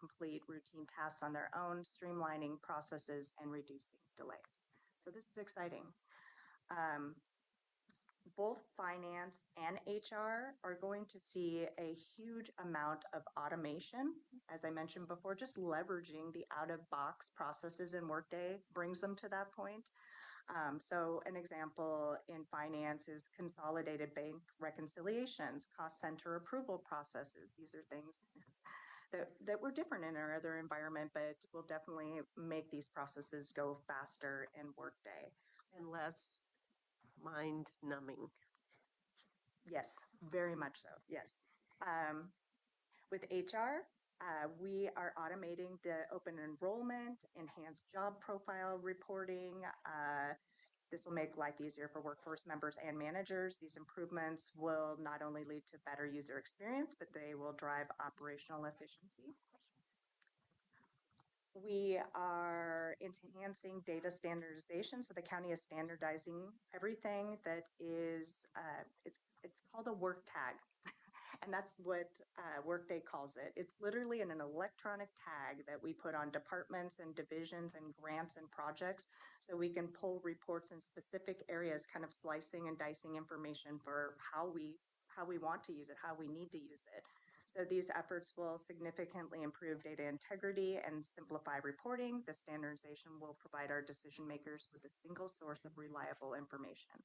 complete routine tasks on their own, streamlining processes and reducing delays. So this is exciting. Both finance and HR are going to see a huge amount of automation. As I mentioned before, just leveraging the out-of-box processes in Workday brings them to that point. So an example in finance is consolidated bank reconciliations, cost center approval processes. These are things that were different in our other environment, but will definitely make these processes go faster in Workday. And less mind numbing. Yes, very much so. Yes. With HR, we are automating the open enrollment, enhanced job profile reporting. This will make life easier for workforce members and managers. These improvements will not only lead to better user experience, but they will drive operational efficiency. We are enhancing data standardization. So the county is standardizing everything that is, it's called a work tag. And that's what Workday calls it. It's literally an electronic tag that we put on departments and divisions and grants and projects, so we can pull reports in specific areas, kind of slicing and dicing information for how we want to use it, how we need to use it. So these efforts will significantly improve data integrity and simplify reporting. The standardization will provide our decision makers with a single source of reliable information.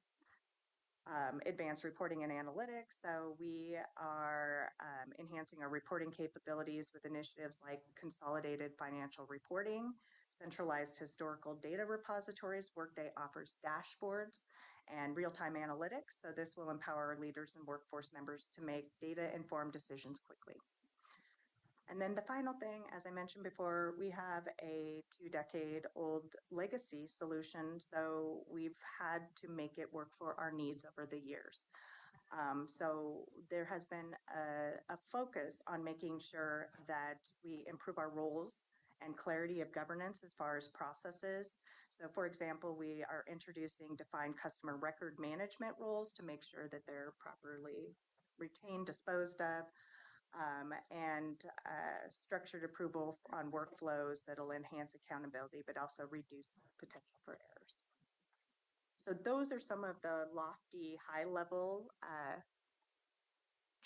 Advanced reporting and analytics. So we are enhancing our reporting capabilities with initiatives like consolidated financial reporting, centralized historical data repositories. Workday offers dashboards and real-time analytics. So this will empower leaders and workforce members to make data-informed decisions quickly. And then the final thing, as I mentioned before, we have a 2-decade-old legacy solution, so we've had to make it work for our needs over the years. So there has been a focus on making sure that we improve our roles and clarity of governance as far as processes. So for example, we are introducing defined customer record management roles to make sure that they're properly retained, disposed of, and structured approval on workflows that'll enhance accountability, but also reduce potential for errors. So those are some of the lofty, high-level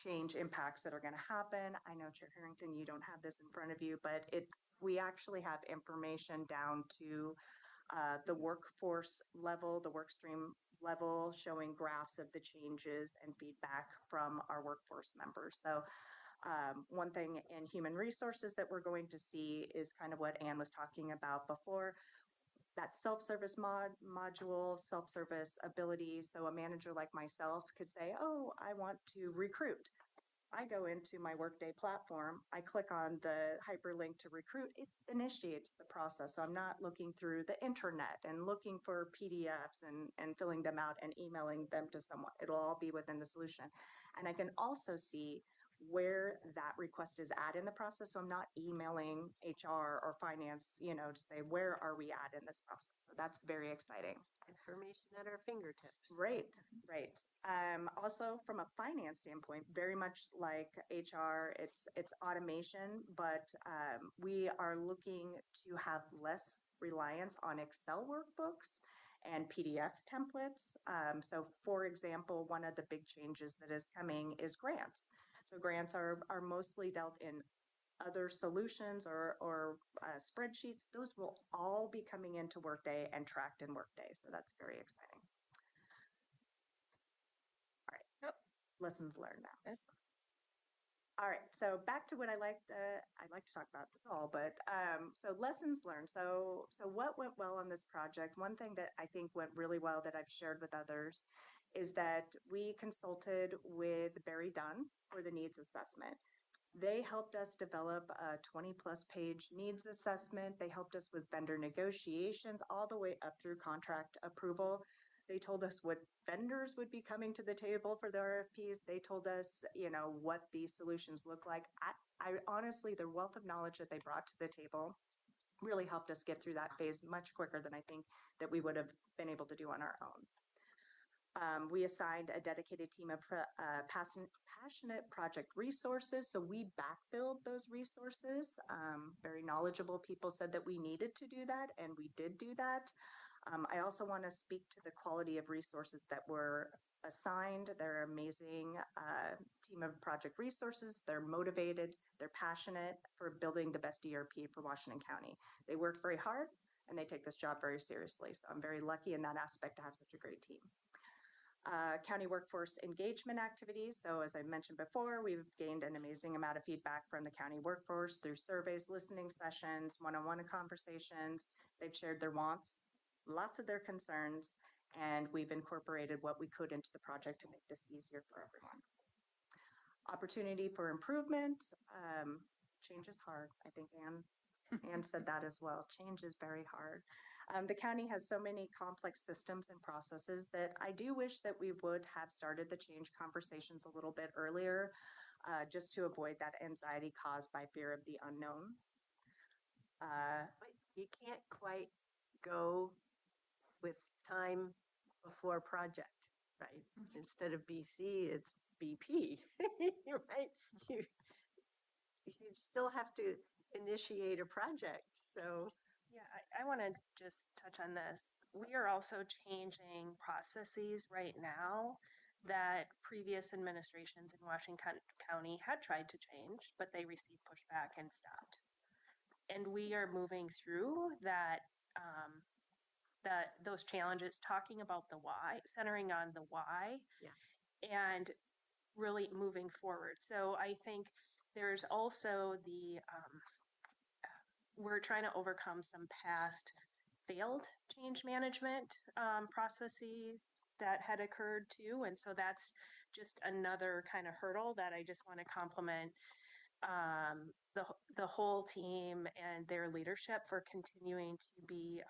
change impacts that are going to happen. I know, Chair Harrington, you don't have this in front of you, but we actually have information down to the workforce level, the workstream level, showing graphs of the changes and feedback from our workforce members. So one thing in human resources that we're going to see is kind of what Anne was talking about before, that self-service module, self-service ability. So a manager like myself could say, oh, I want to recruit. I go into my Workday platform, I click on the hyperlink to recruit, it initiates the process. So I'm not looking through the internet and looking for PDFs and filling them out and emailing them to someone. It'll all be within the solution. And I can also see where that request is at in the process. So I'm not emailing HR or finance, to say, where are we at in this process? So that's very exciting. Information at our fingertips. Right. Also from a finance standpoint, very much like HR, it's automation, but we are looking to have less reliance on Excel workbooks and PDF templates. So for example, one of the big changes that is coming is grants. So grants are mostly dealt in other solutions or spreadsheets. Those will all be coming into Workday and tracked in Workday. So that's very exciting. All right. Yep. Lessons learned now. Yes. All right, so back to what I like to talk about this all, but so lessons learned. So what went well on this project? One thing that I think went really well that I've shared with others is that we consulted with Barry Dunn for the needs assessment. They helped us develop a 20+ page needs assessment. They helped us with vendor negotiations all the way up through contract approval. They told us what vendors would be coming to the table for the RFPs. They told us, what these solutions look like. I honestly, the wealth of knowledge that they brought to the table really helped us get through that phase much quicker than I think that we would have been able to do on our own. We assigned a dedicated team of past passionate project resources. So we backfilled those resources. Very knowledgeable people said that we needed to do that, and we did do that. I also want to speak to the quality of resources that were assigned. They're amazing team of project resources. They're motivated. They're passionate for building the best ERP for Washington County. They work very hard and they take this job very seriously. So I'm very lucky in that aspect to have such a great team. County workforce engagement activities. So as I mentioned before, we've gained an amazing amount of feedback from the county workforce through surveys, listening sessions, one-on-one conversations. They've shared their wants, lots of their concerns, and we've incorporated what we could into the project to make this easier for everyone. Opportunity for improvement. Change is hard. I think Anne said that as well. Change is very hard. The county has so many complex systems and processes that I do wish that we would have started the change conversations a little bit earlier, just to avoid that anxiety caused by fear of the unknown. But you can't quite go with time before project, right? Instead of BC, it's BP, right? You still have to initiate a project. So Yeah, I want to just touch on this. We are also changing processes right now that previous administrations in Washington County had tried to change, but they received pushback and stopped. And we are moving through those challenges, talking about the why, centering on the why, and really moving forward. So I think there's also we're trying to overcome some past failed change management processes that had occurred too. And so that's just another kind of hurdle that I just want to compliment the whole team and their leadership for continuing to be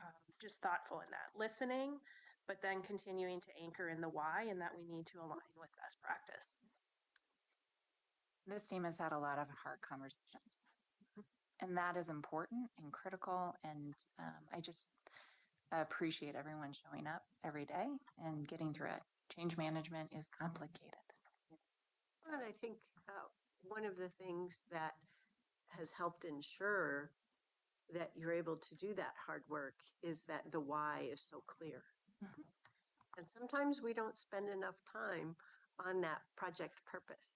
just thoughtful in that, listening, but then continuing to anchor in the why and that we need to align with best practice. This team has had a lot of hard conversations, and that is important and critical. And I just appreciate everyone showing up every day and getting through it. Change management is complicated. And I think one of the things that has helped ensure that you're able to do that hard work is that the why is so clear. Mhm. And sometimes we don't spend enough time on that project purpose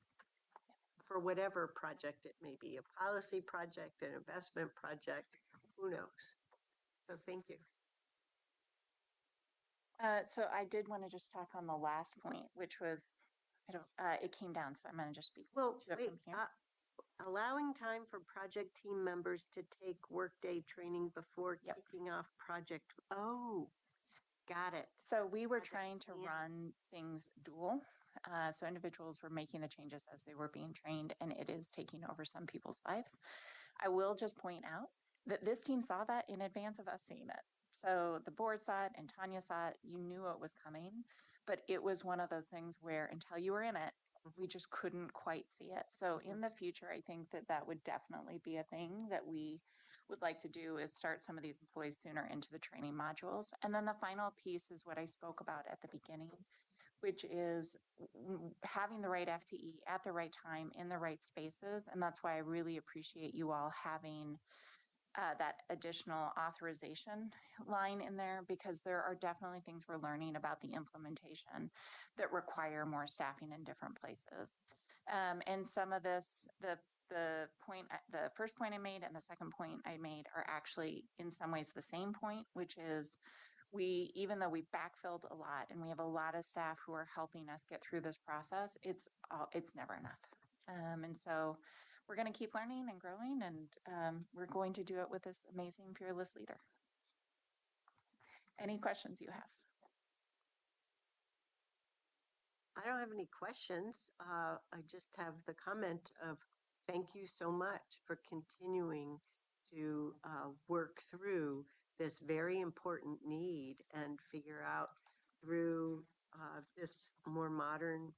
for whatever project it may be, a policy project, an investment project, who knows? So thank you. So I did want to just talk on the last point, which was, it came down, so I'm going to just speak Well, to it wait, from here. allowing time for project team members to take workday training before Yep. kicking off project. Oh, got it. So we were Project trying to plan. run things dual. So individuals were making the changes as they were being trained, and it is taking over some people's lives. I will just point out that this team saw that in advance of us seeing it. So the board saw it and Tanya saw it. You knew it was coming, but it was one of those things where until you were in it, we just couldn't quite see it. So in the future, I think that that would definitely be a thing that we would like to do, is start some of these employees sooner into the training modules. And then the final piece is what I spoke about at the beginning, which is having the right FTE at the right time in the right spaces. And that's why I really appreciate you all having that additional authorization line in there, because there are definitely things we're learning about the implementation that require more staffing in different places. And some of this, the first point I made and the second point I made are actually in some ways the same point, which is even though we've backfilled a lot and we have a lot of staff who are helping us get through this process, it's never enough. And so we're going to keep learning and growing, and we're going to do it with this amazing, fearless leader. Any questions you have? I don't have any questions. I just have the comment of thank you so much for continuing to work through this very important need and figure out through this more modern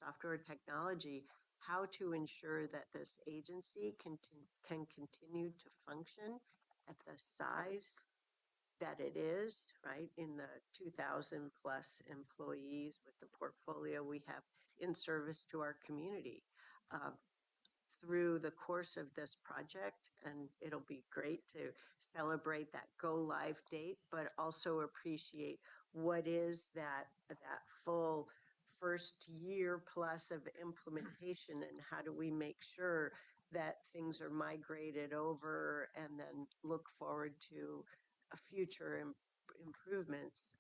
software technology how to ensure that this agency can continue to function at the size that it is, right, in the 2,000 plus employees with the portfolio we have. in service to our community through the course of this project. And it'll be great to celebrate that go live date, but also appreciate what is that full first year plus of implementation, and how do we make sure that things are migrated over, and then look forward to a future improvements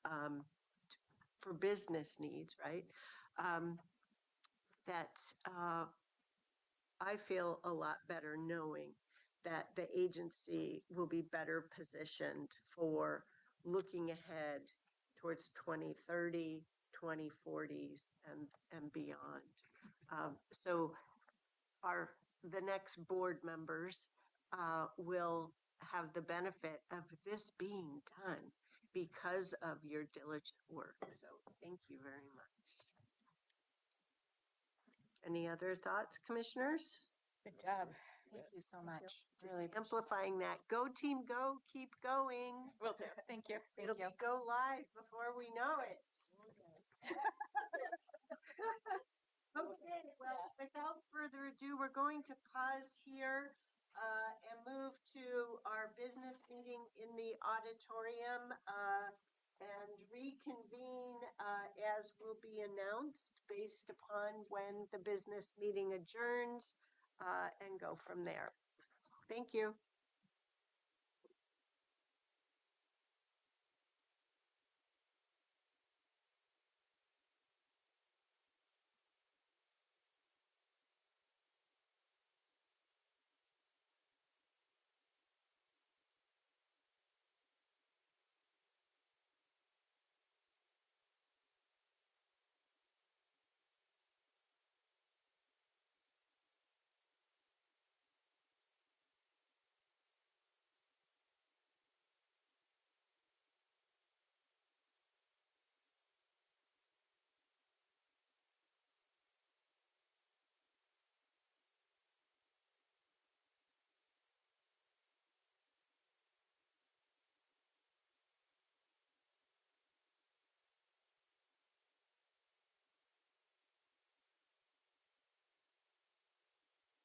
for business needs, right? That I feel a lot better knowing that the agency will be better positioned for looking ahead towards 2030, 2040s, and beyond. So the next board members will have the benefit of this being done because of your diligent work. So thank you very much. Any other thoughts, commissioners? Good job. Thank you so much. Just Really appreciate amplifying that. Go team, go, keep going. it. Will do. Thank you. It'll be go live before we know it. Okay, well, without further ado, we're going to pause here and move to our business meeting in the auditorium and reconvene as will be announced based upon when the business meeting adjourns and go from there. Thank you.